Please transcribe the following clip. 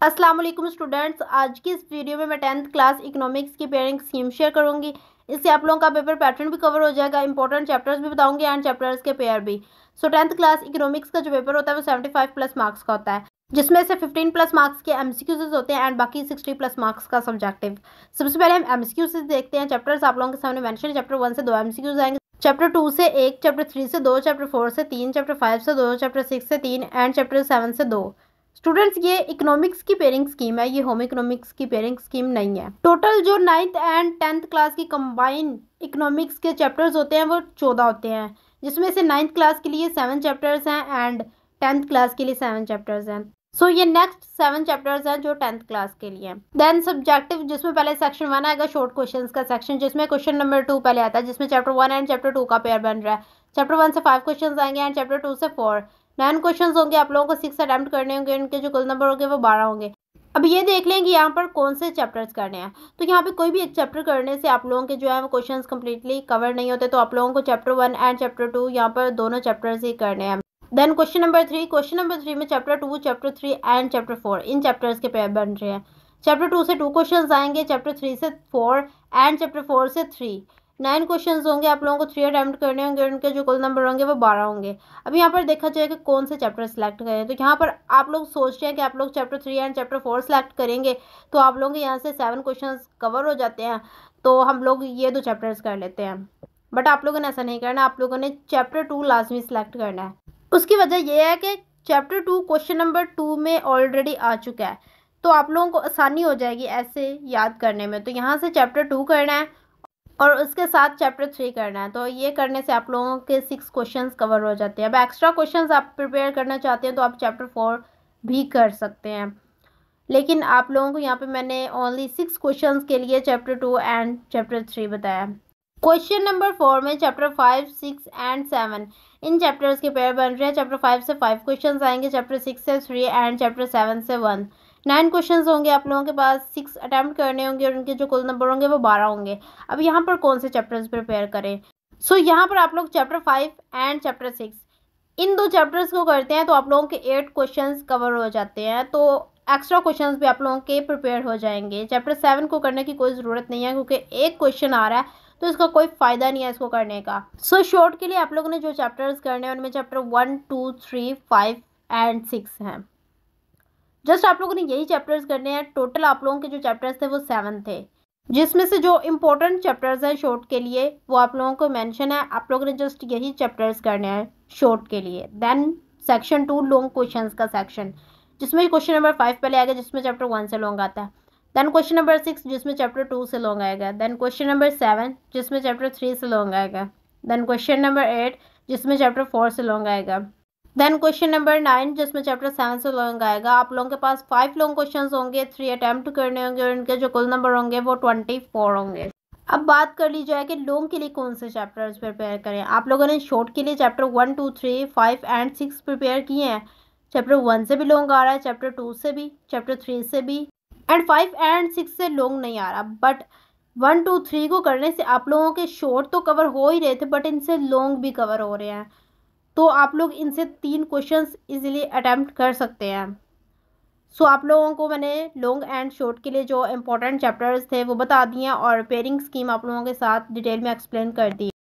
अस्सलाम वालेकुम स्टूडेंट्स, आज की इस वीडियो में मैं 10th क्लास इकोनॉमिक्स की पेयरिंग स्कीम शेयर करूंगी। इससे आप लोगों का पेपर पैटर्न भी कवर हो जाएगा, इंपॉर्टेंट चैप्टर्स भी बताऊंगी एंड चैप्टर्स के पेयर भी। 10th क्लास इकोनॉमिक्स का जो पेपर होता है वो 75 प्लस मार्क्स का होता है, जिसमें से 15 प्लस मार्क्स के एमसीक्यूज होते हैं एंड बाकी 60 प्लस मार्क्स का सब्जेक्टिव। सबसे पहले हम एमसीक्यूज देखते हैं। चैप्टर्स आप लोगों के सामने मेंशन है। चैप्टर 1 से 2 एमसीक्यूज आएंगे, चैप्टर 2 से 1, चैप्टर 3 से 2, चैप्टर 4 से 3, चैप्टर 5 से 2, चैप्टर 6 से 3 एंड चैप्टर 7 से 2। स्टूडेंट्स, ये इकोनॉमिक्स की पेयरिंग स्कीम है, ये होम इकोनॉमिक्स की पेयरिंग स्कीम नहीं है। टोटल जो 9th एंड 10th क्लास की कंबाइन इकोनॉमिक्स के चैप्टर्स होते हैं वो 14 होते हैं, जिसमें से 9th क्लास के लिए 7 चैप्टर्स हैं एंड 10th क्लास के लिए 7 चैप्टर्स हैं। सो ये नेक्स्ट 7 चैप्टर्स हैं जो 10th क्लास के लिए। देन सब्जेक्टिव, जिसमें पहले सेक्शन 1 आएगा शॉर्ट क्वेश्चंस का सेक्शन, जिसमें क्वेश्चन नंबर 2 पहले आता है, जिसमें चैप्टर 1 एंड चैप्टर 2 का पेयर बन रहा है। चैप्टर 1 से 5 क्वेश्चंस आएंगे एंड चैप्टर 2 से 4। 9 क्वेश्चंस होंगे, आप लोगों को 6 अटेम्प्ट करने होंगे, उनके जो कुल नंबर होंगे वो 12 होंगे। अब ये देख लें कि यहाँ पर कौन से चैप्टर्स करने हैं। तो यहाँ पे कोई भी एक चैप्टर करने से आप लोगों के जो है वो क्वेश्चंस कंप्लीटली कवर नहीं होते, तो आप लोगों को चैप्टर 1 एंड चैप्टर 2 यहाँ पर दोनों चैप्टर्स ही करने हैं। देन क्वेश्चन नंबर 3 में chapter 2, chapter 3 and chapter 4 in chapters के पेयर बन रहे हैं। चैप्टर 2 से 2 क्वेश्चंस आएंगे, चैप्टर 3 से 4 एंड चैप्टर 4 से 3। 9 क्वेश्चंस होंगे, आप लोगों को 3 अटेम्प्ट करने होंगे, उनके जो कुल नंबर होंगे वो 12 होंगे। अब यहाँ पर देखा जाएगा कौन से चैप्टर सेलेक्ट करें। तो यहाँ पर आप लोग सोच रहे हैं कि आप लोग चैप्टर 3 एंड चैप्टर 4 सेलेक्ट करेंगे, तो आप लोगों के यहाँ से 7 क्वेश्चन कवर हो जाते हैं, तो हम लोग ये 2 चैप्टर्स कर लेते हैं। बट आप लोगों ने ऐसा नहीं करना, आप लोगों ने चैप्टर 2 लाजमी सेलेक्ट करना है। उसकी वजह यह है कि चैप्टर 2 क्वेश्चन नंबर 2 में ऑलरेडी आ चुका है, तो आप लोगों को आसानी हो जाएगी ऐसे याद करने में। तो यहाँ से चैप्टर 2 करना है और उसके साथ चैप्टर 3 करना है, तो ये करने से आप लोगों के 6 क्वेश्चंस कवर हो जाते हैं। अब एक्स्ट्रा क्वेश्चंस आप प्रिपेयर करना चाहते हैं तो आप चैप्टर 4 भी कर सकते हैं, लेकिन आप लोगों को यहाँ पे मैंने ओनली 6 क्वेश्चंस के लिए चैप्टर 2 एंड चैप्टर 3 बताया। क्वेश्चन नंबर 4 में चैप्टर 5, 6 एंड 7 इन चैप्टर्स के पेयर बन रहे हैं। चैप्टर 5 से 5 क्वेश्चंस आएंगे, चैप्टर 6 से 3 एंड चैप्टर 7 से 1। 9 क्वेश्चंस होंगे, आप लोगों के पास 6 अटेम्प्ट करने होंगे और उनके जो कुल नंबर होंगे वो 12 होंगे। अब यहाँ पर कौन से चैप्टर्स प्रिपेयर करें। सो यहाँ पर आप लोग chapter 5 and chapter 6 in 2 chapters को करते हैं तो आप लोगों के 8 क्वेश्चंस कवर हो जाते हैं, तो एक्स्ट्रा क्वेश्चंस भी आप लोगों के प्रिपेयर हो जाएंगे। चैप्टर 7 को करने की कोई ज़रूरत नहीं है, क्योंकि एक क्वेश्चन आ रहा है तो इसका कोई फ़ायदा नहीं है इसको करने का। सो शॉर्ट के लिए आप लोगों ने जो चैप्टर्स करने हैं उनमें चैप्टर 1, 2, 3, 5 एंड 6 हैं। जस्ट आप लोगों ने यही चैप्टर्स करने हैं। टोटल आप लोगों के जो चैप्टर्स थे वो 7 थे, जिसमें से जो इंपॉर्टेंट चैप्टर्स हैं शॉर्ट के लिए वो आप लोगों को मेंशन है। आप लोगों ने जस्ट यही चैप्टर्स करने हैं शॉर्ट के लिए। देन सेक्शन 2 लॉन्ग क्वेश्चंस का सेक्शन, जिसमें क्वेश्चन नंबर 5 पहले आएगा, जिसमें चैप्टर 1 से लॉन्ग आता है। देन क्वेश्चन नंबर 6 जिसमें चैप्टर 2 से लॉन्ग आएगा। देन क्वेश्चन नंबर 7 जिसमें चैप्टर 3 से लॉन्ग आएगा। देन क्वेश्चन नंबर 8 जिसमें चैप्टर 4 से लॉन्ग आएगा। देन क्वेश्चन नंबर 9 जिसमें चैप्टर 7 से लॉन्ग आएगा। आप लोगों के पास 5 लॉन्ग क्वेश्चंस होंगे, 3 अटेम्प्ट करने होंगे और उनके जो कुल नंबर होंगे वो 24 होंगे। अब बात कर ली जाए कि लॉन्ग के लिए कौन से चैप्टर्स प्रिपेयर करें। आप लोगों ने शॉर्ट के लिए चैप्टर 1, 2, 3, 5 एंड 6 प्रिपेयर किए हैं। चैप्टर 1 से भी लॉन्ग आ रहा है, चैप्टर 2 से भी, चैप्टर 3 से भी एंड 5 एंड 6 से लॉन्ग नहीं आ रहा। बट 1, 2, 3 को करने से आप लोगों के शॉर्ट तो कवर हो ही रहे थे, बट इनसे लॉन्ग भी कवर हो रहे हैं, तो आप लोग इनसे 3 क्वेश्चंस इजीली अटेम्प्ट कर सकते हैं। सो आप लोगों को मैंने लॉन्ग एंड शॉर्ट के लिए जो इंपॉर्टेंट चैप्टर्स थे वो बता दिए और पेयरिंग स्कीम आप लोगों के साथ डिटेल में एक्सप्लेन कर दी।